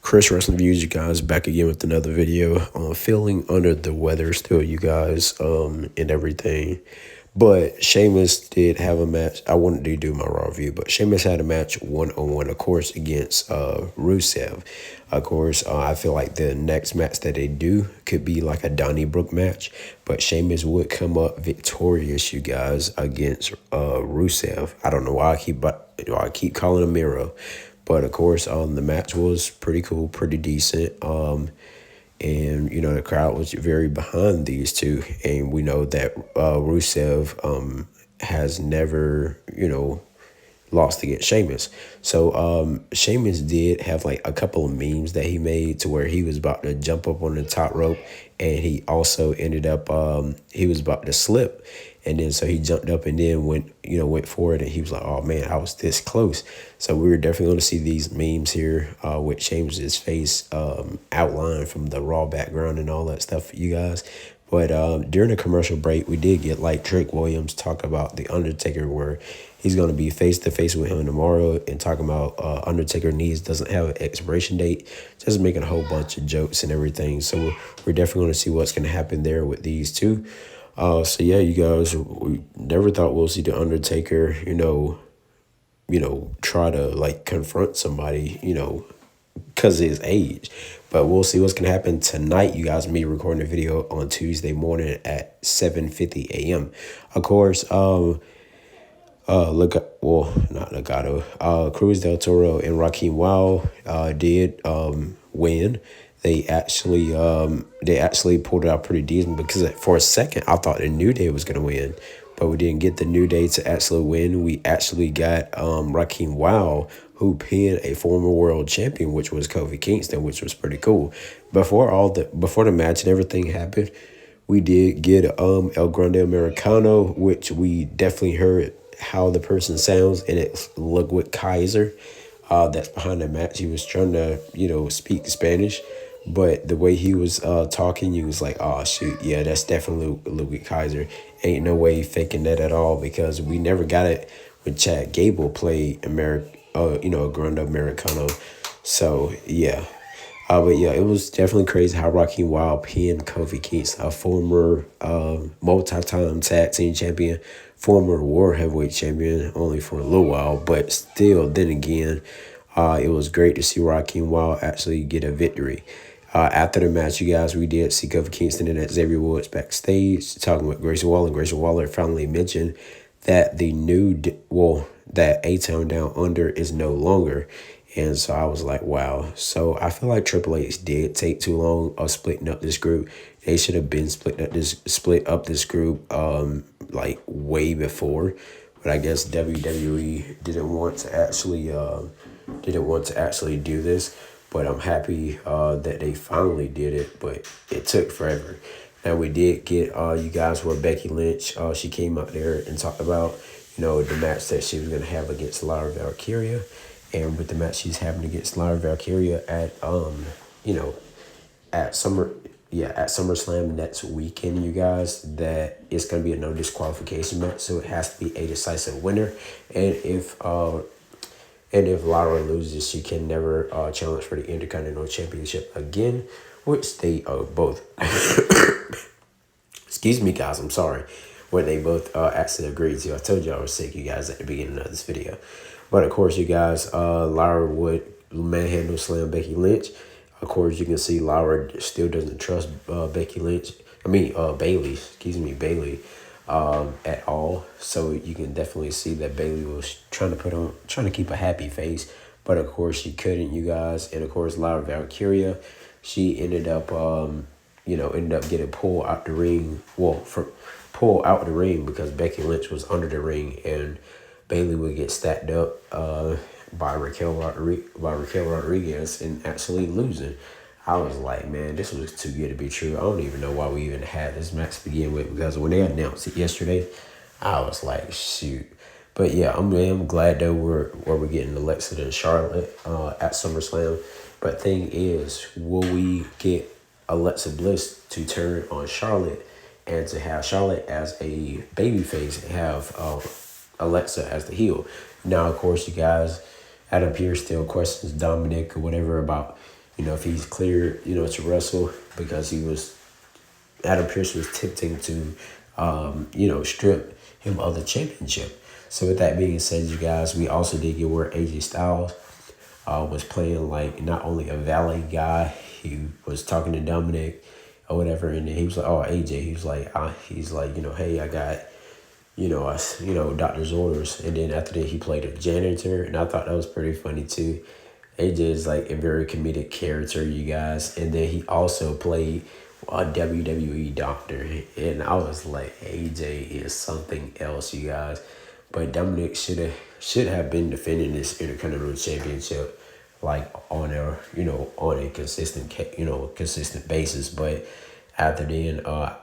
Chris Wrestling Views, you guys, back again with another video. Feeling under the weather still, you guys, and everything. But Sheamus did have a match. I wanted to do my Raw review, but Sheamus had a match one-on-one, of course, against Rusev. Of course, I feel like the next match that they do could be like a Donnybrook match, but Sheamus would come up victorious, you guys, against Rusev. I don't know why I keep calling him Miro. But of course, the match was pretty cool, pretty decent. And you know, the crowd was very behind these two, and we know that Rusev has never, lost against Sheamus. So Sheamus did have like a couple of memes that he made to where he was about to jump up on the top rope, and he also ended up he was about to slip. And then so he jumped up and then went forward, and he was like, oh man, I was this close. So we were definitely going to see these memes here with Sheamus's face outlined from the Raw background and all that stuff for you guys. But during the commercial break, we did get like Drake Williams talk about the Undertaker, where he's going to be face to face with him tomorrow, and talking about Undertaker needs doesn't have an expiration date, just making a whole bunch of jokes and everything. So we're definitely going to see what's going to happen there with these two. So yeah, you guys, we never thought we'll see the Undertaker, try to like confront somebody, because of his age. But we'll see what's going to happen tonight. You guys, me recording a video on Tuesday morning at 7:50 a.m. Of course, not Legado. Cruz del Toro and Raheem Wow did win. They actually pulled it out pretty decent, because for a second I thought the New Day was gonna win, but we didn't get the New Day to actually win. We actually got Raheem Wow, who pinned a former world champion, which was Kofi Kingston, which was pretty cool. Before the match and everything happened, we did get El Grande Americano, which we definitely heard how the person sounds, and it's Ludwig Kaiser. That's behind the match. He was trying to, speak Spanish, but the way he was talking, you was like, oh shoot, yeah, that's definitely Ludwig Kaiser. Ain't no way faking that at all, because we never got it when Chad Gable played Grande Americano. So yeah. But yeah, it was definitely crazy how Raheem Wild pinned Kofi Kingston, a former multi-time tag team champion, former world heavyweight champion, only for a little while, but still, then again, it was great to see Raheem Wild actually get a victory. After the match, you guys, we did see Kofi Kingston and Xavier Woods backstage talking with Grayson Waller, and Grayson Waller finally mentioned that that A-Town Down Under is no longer. And so I was like, wow. So I feel like Triple H did take too long of splitting up this group. They should have been split up this group like way before. But I guess WWE didn't want to actually do this. But I'm happy that they finally did it, but it took forever. Now we did get you guys where Becky Lynch, she came out there and talked about, the match that she was gonna have against Lyra Valkyria. And with the match she's having against Lyra Valkyria at at SummerSlam next weekend, you guys, that it's gonna be a no disqualification match, so it has to be a decisive winner. And if Lyra loses, she can never challenge for the Intercontinental Championship again, which they both excuse me guys, I'm sorry, where they both actually agreed to. I told you I was sick, you guys, at the beginning of this video. But of course, you guys, Lyra would manhandle slam Becky Lynch. Of course, you can see Lyra still doesn't trust Bailey, at all. So you can definitely see that Bailey was trying to keep a happy face, but of course she couldn't, you guys. And of course, Lyra Valkyria, she ended up getting pulled out the ring. Pulled out the ring because Becky Lynch was under the ring, and Bailey would get stacked up by Raquel Rodriguez and actually losing. I was like, man, this was too good to be true. I don't even know why we even had this match to begin with, because when they announced it yesterday, I was like, shoot. But yeah, I'm glad though we're getting Alexa and Charlotte at SummerSlam. But thing is, will we get Alexa Bliss to turn on Charlotte, and to have Charlotte as a babyface and have Alexa as the heel? Now, of course, you guys, Adam Pearce still questions Dominic or whatever about if he's cleared, to wrestle, because Adam Pearce was tempting to, strip him of the championship. So with that being said, you guys, we also did get where AJ Styles was playing like not only a valet guy, he was talking to Dominic or whatever, and then he was like, "Oh, AJ," he's like, "Hey, I got, doctor's orders," and then after that he played a janitor, and I thought that was pretty funny too. AJ is like a very comedic character, you guys, and then he also played a WWE doctor, and I was like, AJ is something else, you guys. But Dominic should have been defending this Intercontinental Championship like on a consistent basis. But after then, I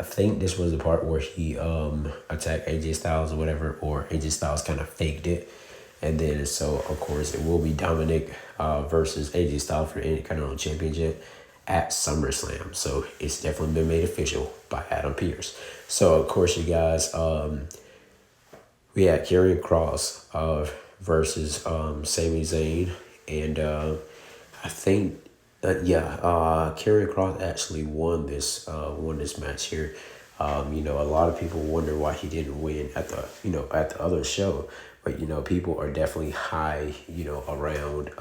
think this was the part where he attacked AJ Styles or whatever, or AJ Styles kind of faked it. And then, so of course, it will be Dominic versus AJ Styles for the Intercontinental Championship at SummerSlam. So it's definitely been made official by Adam Pearce. So of course, you guys, we had Karrion Kross versus Sami Zayn, and I think Karrion Kross actually won this match here. A lot of people wonder why he didn't win at the other show, but people are definitely high around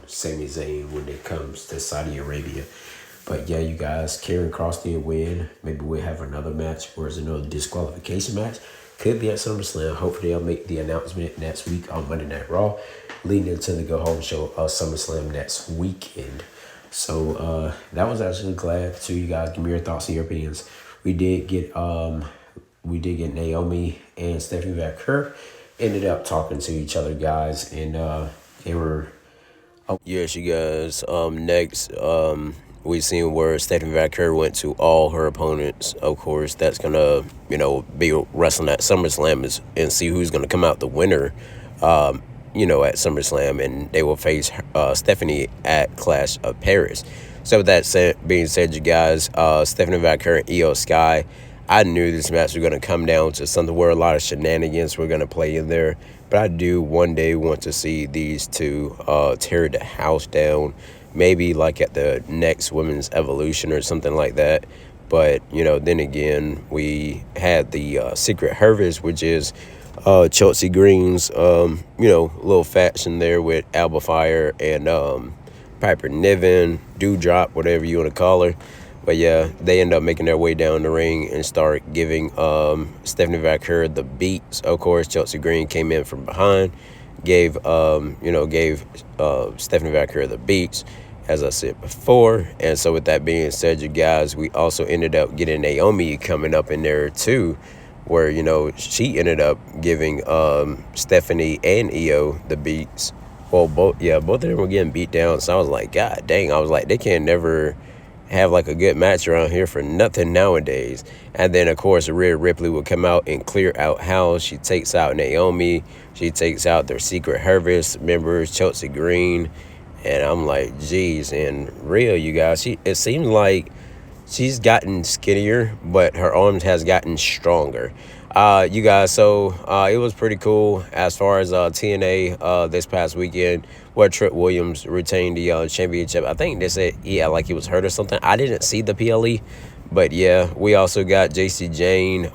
Sami Zayn when it comes to Saudi Arabia. But yeah, you guys, Karrion Kross did win. Maybe we'll have another match, or is another disqualification match. Could be at SummerSlam. Hopefully, they'll make the announcement next week on Monday Night Raw, leading into the Go Home show of SummerSlam next weekend. So that was actually glad to you guys. Give me your thoughts and your opinions. We did get Naomi and Stephanie Vaquer ended up talking to each other, guys, and they were. Yes, you guys. Next, we seen where Stephanie Vaquer went to all her opponents. Of course, that's gonna be wrestling at SummerSlam and see who's gonna come out the winner. At SummerSlam, and they will face Stephanie at Clash of Paris. So with that being said, you guys, Stephanie Vaquer and Io Sky, I knew this match was going to come down to something where a lot of shenanigans were going to play in there. But I do one day want to see these two tear the house down, maybe like at the next Women's Evolution or something like that. But, then again, we had the Secret Harvest, which is Chelsea Green's, little faction there with Alba Fire and Piper Niven, Dewdrop, whatever you want to call her. But yeah, they end up making their way down the ring and start giving Stephanie Vaquer the beats. Of course, Chelsea Green came in from behind, gave Stephanie Vaquer the beats, as I said before. And so with that being said, you guys, we also ended up getting Naomi coming up in there too, where, she ended up giving Stephanie and Io the beats. Well, both of them were getting beat down. So I was like, God dang, I was like, they can't never have like a good match around here for nothing nowadays. And then, of course, Rhea Ripley would come out and clear out house. She takes out Naomi. She takes out their Secret Harvest members, Chelsea Green. And I'm like, geez. And Rhea, you guys, it seems like she's gotten skinnier, but her arms has gotten stronger. You guys, so it was pretty cool as far as TNA this past weekend, where Trick Williams retained the championship. I think they said, like he was hurt or something. I didn't see the PLE, but yeah, we also got JC Jane.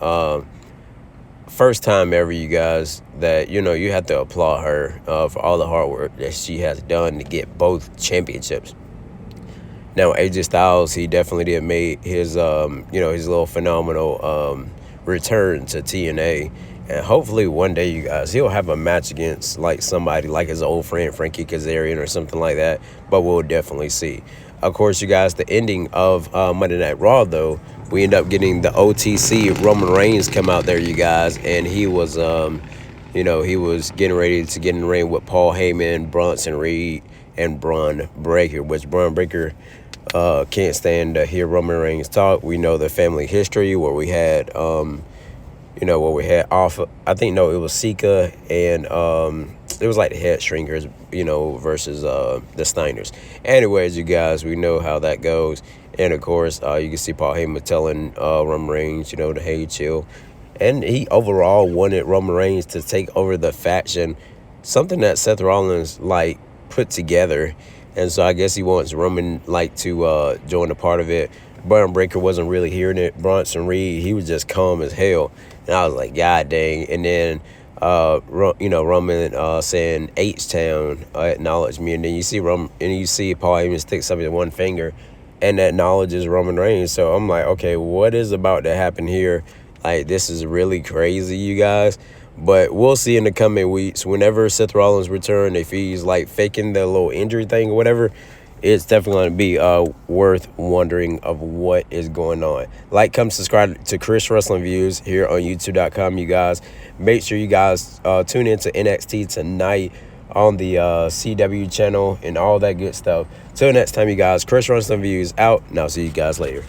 First time ever, you guys, that, you have to applaud her for all the hard work that she has done to get both championships. Now, AJ Styles, he definitely did make his, his little phenomenal return to TNA. And hopefully one day, you guys, he'll have a match against, like, somebody like his old friend Frankie Kazarian or something like that. But we'll definitely see. Of course, you guys, the ending of Monday Night Raw, though, we end up getting the OTC Roman Reigns come out there, you guys. And he was, he was getting ready to get in the ring with Paul Heyman, Bronson Reed, and Braun Breaker, which Braun Breaker can't stand to hear Roman Reigns talk. We know the family history where we had, I think, no, it was Sika and it was like the Head Shrinkers, versus the Steiners. Anyways, you guys, we know how that goes. And of course, you can see Paul Heyman telling Roman Reigns, to hey, chill. And he overall wanted Roman Reigns to take over the faction, something that Seth Rollins put together. and so I guess he wants Roman like to join a part of it. Braun Breaker wasn't really hearing it. Bronson Reed, he was just calm as hell, and I was like, God dang. And then Roman saying H Town acknowledged me, and then you see Paul Heyman stick something in one finger, and that acknowledges Roman Reigns. So I'm like, okay, what is about to happen here? Like, this is really crazy, you guys. But we'll see in the coming weeks. Whenever Seth Rollins return, if he's like faking the little injury thing or whatever, it's definitely going to be worth wondering of what is going on. Like, come subscribe to Chris Wrestling Views here on YouTube.com, you guys. Make sure you guys tune into NXT tonight on the CW channel and all that good stuff. Till next time, you guys. Chris Wrestling Views out, and I'll see you guys later.